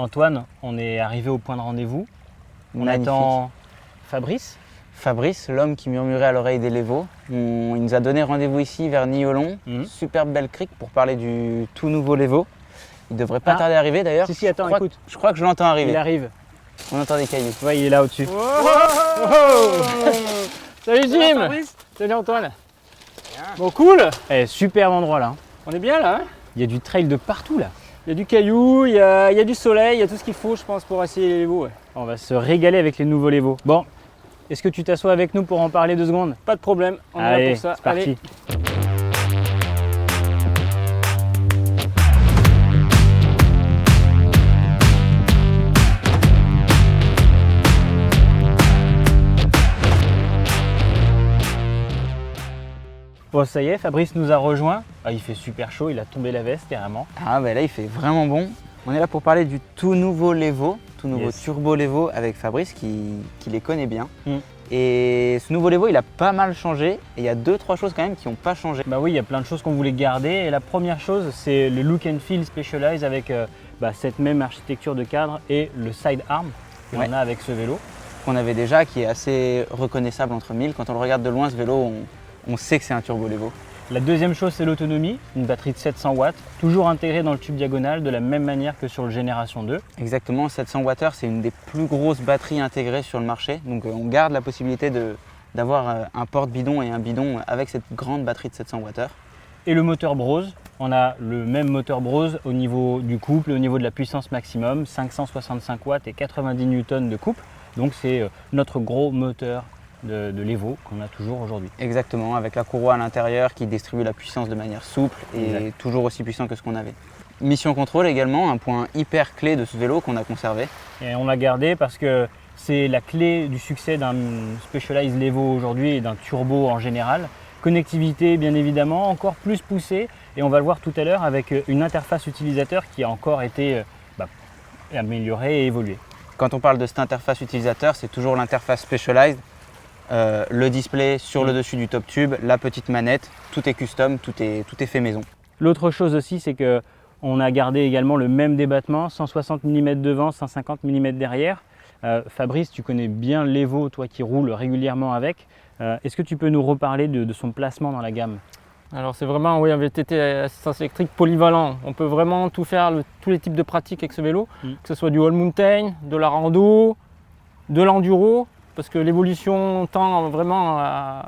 Antoine, on est arrivé au point de rendez-vous. On Magnifique. attend Fabrice. Fabrice, l'homme qui murmurait à l'oreille des Lévaux. Il nous a donné rendez-vous ici vers Niolon. Superbe belle crique pour parler du tout nouveau Lévaux. Il devrait pas tarder à arriver d'ailleurs. Si, attends, écoute. Je crois que je l'entends arriver. Il arrive. On entend des cailloux. Ouais, il est là au-dessus. Salut Jim. Salut Antoine. Bon, cool. Superbe endroit là. On est bien là, hein? Il y a du trail de partout là. Il y a du caillou, il y a du soleil, il y a tout ce qu'il faut, je pense, pour essayer les Lévaux. Ouais. On va se régaler avec les nouveaux Lévaux. Bon, est-ce que tu t'assois avec nous pour en parler 2 secondes? Pas de problème, on est Allez, là pour ça. c'est parti. Allez. Bon, ça y est, Fabrice nous a rejoint. Ah, il fait super chaud, il a tombé la veste carrément. Ah ben là il fait vraiment bon. On est là pour parler du tout nouveau Lévaux, tout nouveau Yes. Turbo Lévaux avec Fabrice qui les connaît bien. Mm. Et ce nouveau Lévaux il a pas mal changé et il y a 2-3 choses quand même qui n'ont pas changé. Bah oui, il y a plein de choses qu'on voulait garder. Et la première chose, c'est le look and feel Specialized avec cette même architecture de cadre et le side arm qu'on Ouais. a avec ce vélo. Qu'on avait déjà, qui est assez reconnaissable entre mille. Quand on le regarde de loin ce vélo, on sait que c'est un Turbo Lévaux. La deuxième chose, c'est l'autonomie, une batterie de 700 watts, toujours intégrée dans le tube diagonal de la même manière que sur le Génération 2. Exactement, 700 Wh, c'est une des plus grosses batteries intégrées sur le marché. Donc on garde la possibilité d'avoir un porte-bidon et un bidon avec cette grande batterie de 700 Wh. Et le moteur Brose, on a le même moteur Brose au niveau du couple, au niveau de la puissance maximum, 565 watts et 90 newtons de couple. Donc c'est notre gros moteur de Lévaux qu'on a toujours aujourd'hui. Exactement, avec la courroie à l'intérieur qui distribue la puissance de manière souple et Exact. toujours aussi puissant que ce qu'on avait. Mission contrôle également, un point hyper clé de ce vélo qu'on a conservé. Et on l'a gardé parce que c'est la clé du succès d'un Specialized Lévaux aujourd'hui et d'un turbo en général. Connectivité bien évidemment, encore plus poussée et on va le voir tout à l'heure avec une interface utilisateur qui a encore été améliorée et évoluée. Quand on parle de cette interface utilisateur, c'est toujours l'interface Specialized. Le display sur le dessus du top tube, la petite manette, tout est custom, tout est fait maison. L'autre chose aussi, c'est qu'on a gardé également le même débattement, 160 mm devant, 150 mm derrière. Fabrice, tu connais bien l'Evo, toi qui roules régulièrement avec. Est-ce que tu peux nous reparler de son placement dans la gamme? Alors c'est vraiment un VTT assistance électrique polyvalent. On peut vraiment tout faire, tous les types de pratiques avec ce vélo, que ce soit du all mountain, de la rando, de l'enduro. Parce que l'évolution tend vraiment à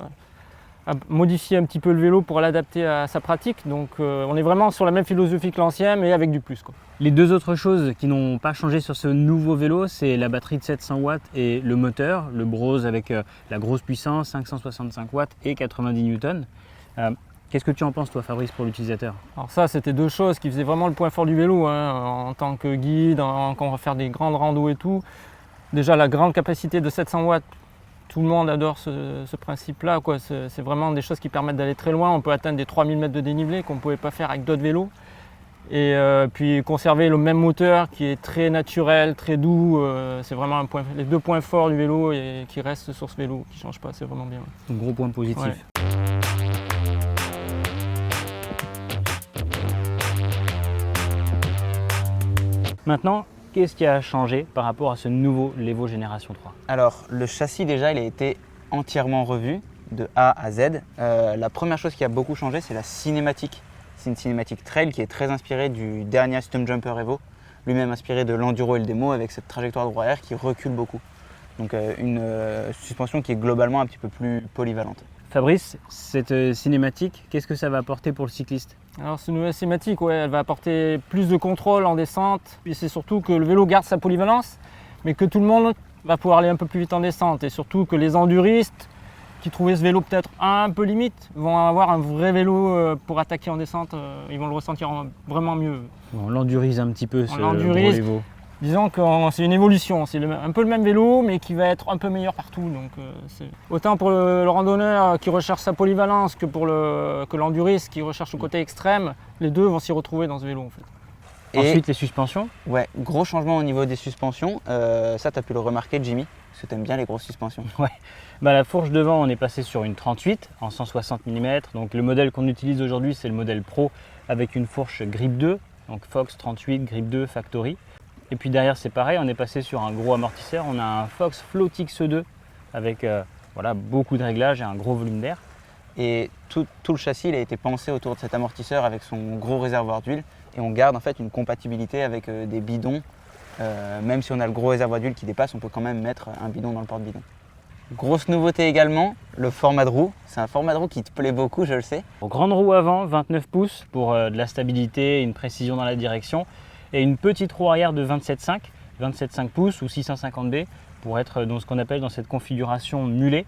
modifier un petit peu le vélo pour l'adapter à sa pratique. Donc on est vraiment sur la même philosophie que l'ancien, mais avec du plus, quoi. Les deux autres choses qui n'ont pas changé sur ce nouveau vélo, c'est la batterie de 700 watts et le moteur, le Brose avec la grosse puissance, 565 watts et 90 newtons. Qu'est-ce que tu en penses toi Fabrice pour l'utilisateur? Alors ça, c'était 2 choses qui faisaient vraiment le point fort du vélo, hein, en tant que guide, quand on va faire des grandes randos et tout. Déjà la grande capacité de 700 watts, tout le monde adore ce principe-là, quoi. C'est vraiment des choses qui permettent d'aller très loin. On peut atteindre des 3000 mètres de dénivelé qu'on ne pouvait pas faire avec d'autres vélos. Et puis conserver le même moteur qui est très naturel, très doux. C'est vraiment les 2 points forts du vélo et qui restent sur ce vélo, qui ne changent pas, c'est vraiment bien. Un gros point positif. Ouais. Maintenant, qu'est-ce qui a changé par rapport à ce nouveau Lévaux Génération 3? Alors le châssis déjà il a été entièrement revu de A à Z. La première chose qui a beaucoup changé c'est la cinématique. C'est une cinématique trail qui est très inspirée du dernier Stump Jumper Evo, lui-même inspiré de l'enduro et le démo avec cette trajectoire droit arrière qui recule beaucoup. Donc une suspension qui est globalement un petit peu plus polyvalente. Fabrice, cette cinématique, qu'est-ce que ça va apporter pour le cycliste? Alors cette nouvelle cinématique, ouais, elle va apporter plus de contrôle en descente. Et c'est surtout que le vélo garde sa polyvalence, mais que tout le monde va pouvoir aller un peu plus vite en descente. Et surtout que les enduristes qui trouvaient ce vélo peut-être un peu limite vont avoir un vrai vélo pour attaquer en descente. Ils vont le ressentir vraiment mieux. On l'endurise un petit peu ce gros l'endurise. Lévaux. Disons que c'est une évolution, c'est un peu le même vélo mais qui va être un peu meilleur partout. Donc, autant pour le randonneur qui recherche sa polyvalence que pour l'enduriste qui recherche le côté extrême, les deux vont s'y retrouver dans ce vélo en fait. Et ensuite les suspensions. Ouais, gros changement au niveau des suspensions. Ça tu as pu le remarquer Jimmy, parce que tu aimes bien les grosses suspensions. Ouais. La fourche devant, on est passé sur une 38 en 160 mm. Donc le modèle qu'on utilise aujourd'hui, c'est le modèle Pro avec une fourche Grip 2, donc Fox 38 Grip 2 Factory. Et puis derrière c'est pareil, on est passé sur un gros amortisseur, on a un Fox Floatix 2 avec voilà, beaucoup de réglages et un gros volume d'air. Et tout le châssis il a été pensé autour de cet amortisseur avec son gros réservoir d'huile. Et on garde en fait une compatibilité avec des bidons. Même si on a le gros réservoir d'huile qui dépasse, on peut quand même mettre un bidon dans le porte-bidon. Grosse nouveauté également, le format de roue. C'est un format de roue qui te plaît beaucoup, je le sais. Grande roue avant, 29 pouces pour de la stabilité, une précision dans la direction. Et une petite roue arrière de 27,5 pouces ou 650B pour être dans ce qu'on appelle dans cette configuration mulet.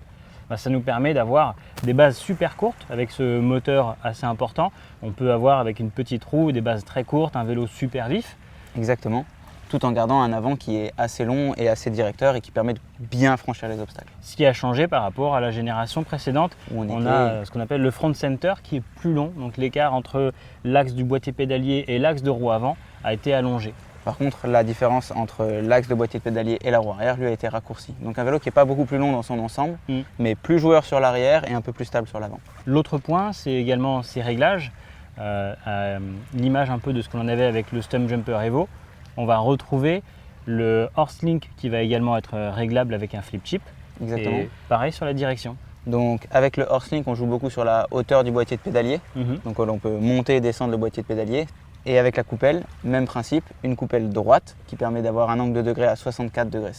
Ça nous permet d'avoir des bases super courtes avec ce moteur assez important. On peut avoir avec une petite roue des bases très courtes, un vélo super vif. Exactement, tout en gardant un avant qui est assez long et assez directeur et qui permet de bien franchir les obstacles. Ce qui a changé par rapport à la génération précédente, on a ce qu'on appelle le front center qui est plus long, donc l'écart entre l'axe du boîtier pédalier et l'axe de roue avant a été allongé. Par contre, la différence entre l'axe de boîtier de pédalier et la roue arrière, lui, a été raccourcie. Donc un vélo qui n'est pas beaucoup plus long dans son ensemble, mais plus joueur sur l'arrière et un peu plus stable sur l'avant. L'autre point, c'est également ces réglages. À l'image un peu de ce qu'on avait avec le Stumpjumper Evo, on va retrouver le Horselink qui va également être réglable avec un flip chip. Exactement. Et pareil sur la direction. Donc avec le Horselink, on joue beaucoup sur la hauteur du boîtier de pédalier. Donc on peut monter et descendre le boîtier de pédalier. Et avec la coupelle, même principe, une coupelle droite qui permet d'avoir un angle de degré à 64,5 degrés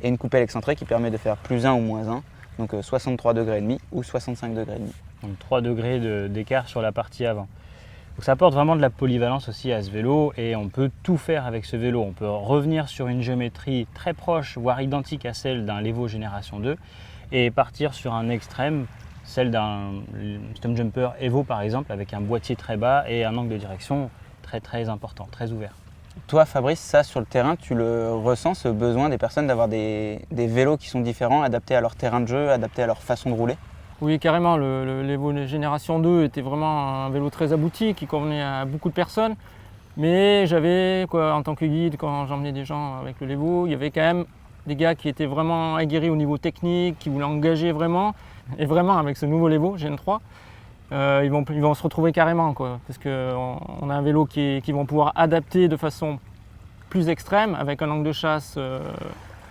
et une coupelle excentrée qui permet de faire plus 1 ou moins 1, donc 63,5 degrés ou 65,5 degrés. Donc 3 degrés d'écart sur la partie avant. Donc ça apporte vraiment de la polyvalence aussi à ce vélo et on peut tout faire avec ce vélo. On peut revenir sur une géométrie très proche, voire identique à celle d'un Levo Génération 2 et partir sur un extrême, celle d'un Stumpjumper Evo par exemple, avec un boîtier très bas et un angle de direction très important, très ouvert. Toi Fabrice, ça sur le terrain, tu le ressens, ce besoin des personnes d'avoir des vélos qui sont différents, adaptés à leur terrain de jeu, adaptés à leur façon de rouler? Oui, carrément. L'Evo Génération 2 était vraiment un vélo très abouti qui convenait à beaucoup de personnes. Mais j'avais, en tant que guide, quand j'emmenais des gens avec le Levo, il y avait quand même des gars qui étaient vraiment aguerris au niveau technique, qui voulaient engager vraiment. Et vraiment, avec ce nouveau Levo Gen 3, ils vont se retrouver carrément, parce qu'on a un vélo qui vont pouvoir adapter de façon plus extrême, avec un angle de chasse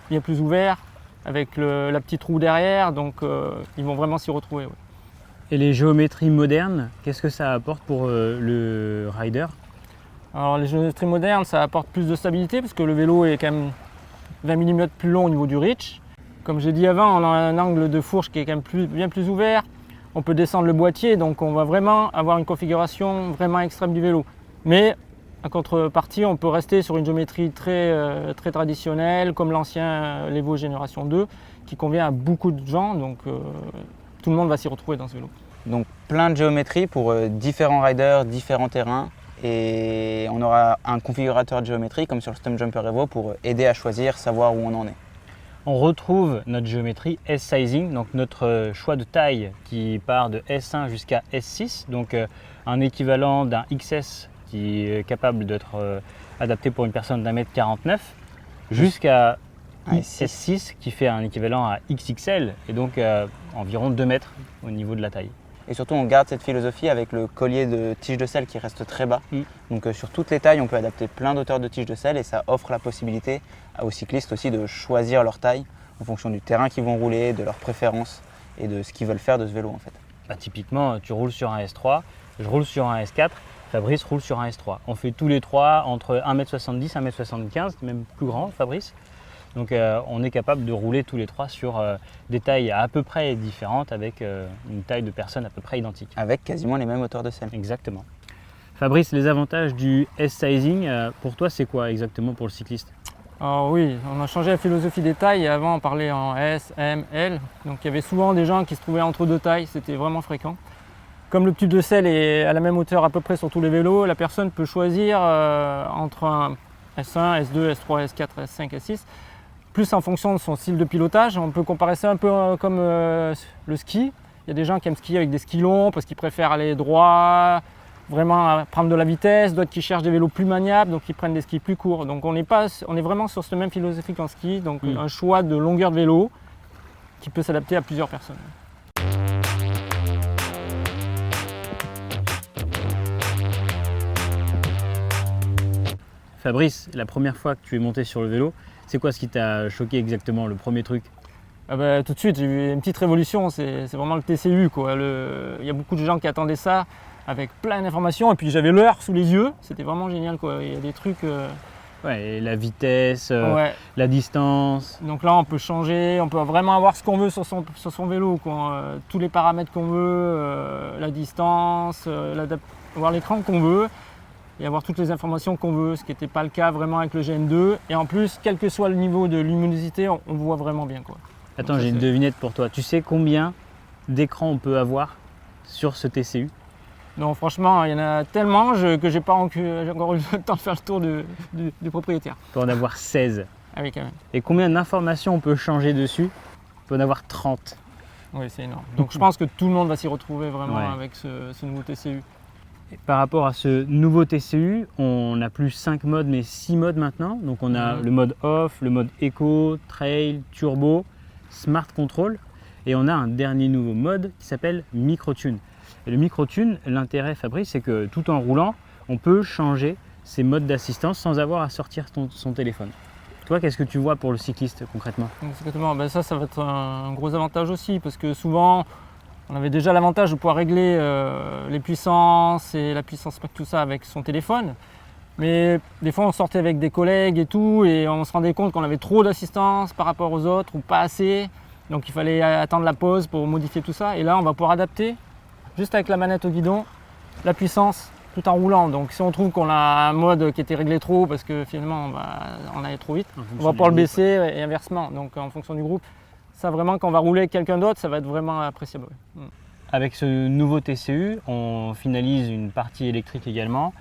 bien plus ouvert, avec la petite roue derrière, donc ils vont vraiment s'y retrouver. Ouais. Et les géométries modernes, qu'est-ce que ça apporte pour le rider? Alors les géométries modernes, ça apporte plus de stabilité, parce que le vélo est quand même 20 mm plus long au niveau du reach. Comme j'ai dit avant, on a un angle de fourche qui est quand même bien plus ouvert. On peut descendre le boîtier, donc on va vraiment avoir une configuration vraiment extrême du vélo. Mais en contrepartie, on peut rester sur une géométrie très traditionnelle, comme l'ancien Levo Génération 2, qui convient à beaucoup de gens, donc tout le monde va s'y retrouver dans ce vélo. Donc plein de géométries pour différents riders, différents terrains, et on aura un configurateur de géométrie comme sur le Stumpjumper Evo pour aider à choisir, savoir où on en est. On retrouve notre géométrie S-Sizing, donc notre choix de taille qui part de S1 jusqu'à S6, donc un équivalent d'un XS qui est capable d'être adapté pour une personne d'1m49, jusqu'à S6 qui fait un équivalent à XXL et donc environ 2 mètres au niveau de la taille. Et surtout, on garde cette philosophie avec le collier de tige de selle qui reste très bas. Donc sur toutes les tailles, on peut adapter plein d'auteurs de tige de selle et ça offre la possibilité aux cyclistes aussi de choisir leur taille en fonction du terrain qu'ils vont rouler, de leurs préférences et de ce qu'ils veulent faire de ce vélo en fait. Typiquement, tu roules sur un S3, je roule sur un S4, Fabrice roule sur un S3. On fait tous les trois entre 1m70, 1m75, même plus grand Fabrice. Donc on est capable de rouler tous les trois sur des tailles à peu près différentes avec une taille de personne à peu près identique. Avec quasiment les mêmes hauteurs de selle. Exactement. Fabrice, les avantages du S-Sizing, pour toi c'est quoi exactement pour le cycliste? Alors oui, on a changé la philosophie des tailles. Avant on parlait en S, M, L. Donc il y avait souvent des gens qui se trouvaient entre deux tailles, c'était vraiment fréquent. Comme le tube de selle est à la même hauteur à peu près sur tous les vélos, la personne peut choisir entre un S1, S2, S3, S4, S5, S6. Plus en fonction de son style de pilotage. On peut comparer ça un peu comme le ski. Il y a des gens qui aiment skier avec des skis longs parce qu'ils préfèrent aller droit, vraiment prendre de la vitesse, d'autres qui cherchent des vélos plus maniables, donc ils prennent des skis plus courts. Donc on est vraiment sur cette même philosophie qu'en ski, donc un choix de longueur de vélo qui peut s'adapter à plusieurs personnes. Fabrice, la première fois que tu es monté sur le vélo, c'est quoi ce qui t'a choqué exactement, le premier truc? Ah bah, tout de suite, j'ai vu une petite révolution, c'est vraiment le TCU, quoi. Il y a beaucoup de gens qui attendaient ça avec plein d'informations, et puis j'avais l'heure sous les yeux, c'était vraiment génial, quoi. Il y a des trucs. Ouais, et la vitesse, Ouais. la distance. Donc là, on peut changer, on peut vraiment avoir ce qu'on veut sur son vélo, quoi. Tous les paramètres qu'on veut, la distance, avoir l'écran qu'on veut et avoir toutes les informations qu'on veut, ce qui n'était pas le cas vraiment avec le GN2. Et en plus, quel que soit le niveau de luminosité, on voit vraiment bien, quoi. Attends, Donc ça, j'ai une c'est- devinette pour toi. Tu sais combien d'écrans on peut avoir sur ce TCU? Non, franchement, il y en a tellement que j'ai encore eu le temps de faire le tour du propriétaire. On peut en avoir 16. Ah oui, quand même. Et combien d'informations on peut changer dessus? On peut en avoir 30. Oui, c'est énorme. Donc je pense que tout le monde va s'y retrouver vraiment Ouais. avec ce nouveau TCU. Et par rapport à ce nouveau TCU, on n'a plus 5 modes mais 6 modes maintenant. Donc on a le mode off, le mode eco, trail, turbo, smart control. Et on a un dernier nouveau mode qui s'appelle microtune. Et le microtune, l'intérêt Fabrice, c'est que tout en roulant, on peut changer ses modes d'assistance sans avoir à sortir son téléphone. Toi, qu'est-ce que tu vois pour le cycliste concrètement? Exactement, ben ça va être un gros avantage aussi parce que souvent on avait déjà l'avantage de pouvoir régler les puissances et la puissance tout ça avec son téléphone. Mais des fois on sortait avec des collègues et tout et on se rendait compte qu'on avait trop d'assistance par rapport aux autres ou pas assez. Donc il fallait attendre la pause pour modifier tout ça. Et là on va pouvoir adapter juste avec la manette au guidon la puissance tout en roulant. Donc si on trouve qu'on a un mode qui était réglé trop parce que finalement on allait trop vite, on va pouvoir le baisser et inversement. Donc en fonction du groupe, ça vraiment quand on va rouler avec quelqu'un d'autre, ça va être vraiment appréciable. Avec ce nouveau TCU, on finalise une partie électrique également.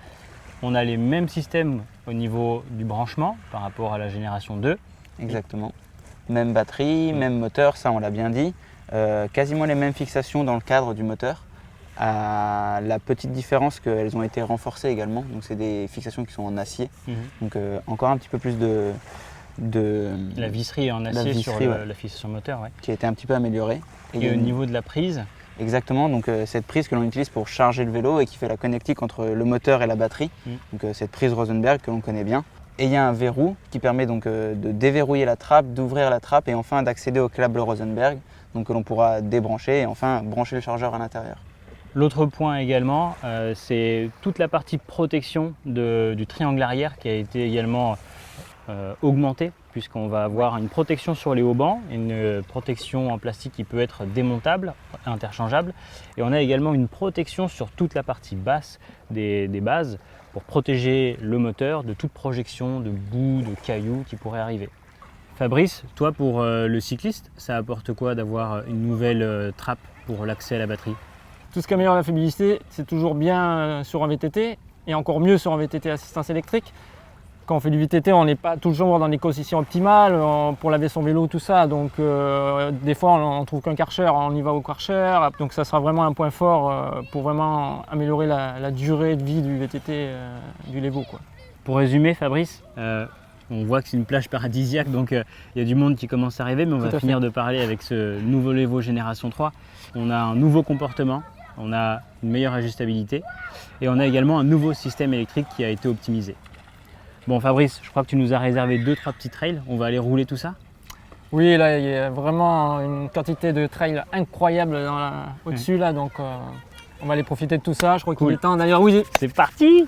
On a les mêmes systèmes au niveau du branchement par rapport à la génération 2. Exactement. Même batterie, même moteur, ça on l'a bien dit. Quasiment les mêmes fixations dans le cadre du moteur. La petite différence qu'elles ont été renforcées également. Donc c'est des fixations qui sont en acier. Donc encore un petit peu plus de La visserie est en acier visserie, sur ouais. la fixation moteur. Ouais. qui a été un petit peu améliorée. Et au niveau de la prise, Exactement, donc cette prise que l'on utilise pour charger le vélo et qui fait la connectique entre le moteur et la batterie. Donc cette prise Rosenberg que l'on connaît bien. Et il y a un verrou qui permet donc de déverrouiller la trappe, d'ouvrir la trappe et enfin d'accéder au câble Rosenberg, donc que l'on pourra débrancher et enfin brancher le chargeur à l'intérieur. l'autre point également, c'est toute la partie protection du triangle arrière qui a été également augmentée, puisqu'on va avoir une protection sur les haubans, une protection en plastique qui peut être démontable, interchangeable, et on a également une protection sur toute la partie basse des bases pour protéger le moteur de toute projection de boue, de cailloux qui pourraient arriver. Fabrice, toi pour le cycliste, ça apporte quoi d'avoir une nouvelle trappe pour l'accès à la batterie? Tout ce qui améliore la fiabilité, c'est toujours bien sur un VTT et encore mieux sur un VTT assistance électrique. Quand on fait du VTT, on n'est pas toujours dans des conditions optimales pour laver son vélo, tout ça. Donc des fois, on ne trouve qu'un Karcher, on y va au Karcher. Donc ça sera vraiment un point fort pour vraiment améliorer la durée de vie du VTT du Levo, quoi. Pour résumer, Fabrice, on voit que c'est une plage paradisiaque, donc il y a du monde qui commence à arriver, mais on Tout à va fait. finir de parler avec ce nouveau Levo Génération 3. On a un nouveau comportement, on a une meilleure ajustabilité et on a également un nouveau système électrique qui a été optimisé. Bon Fabrice, je crois que tu nous as réservé 2-3 petits trails, on va aller rouler tout ça? Oui, là, il y a vraiment une quantité de trails incroyable au-dessus, là, donc on va aller profiter de tout ça. Je crois qu'il Cool. est temps d'ailleurs. Oui, C'est parti!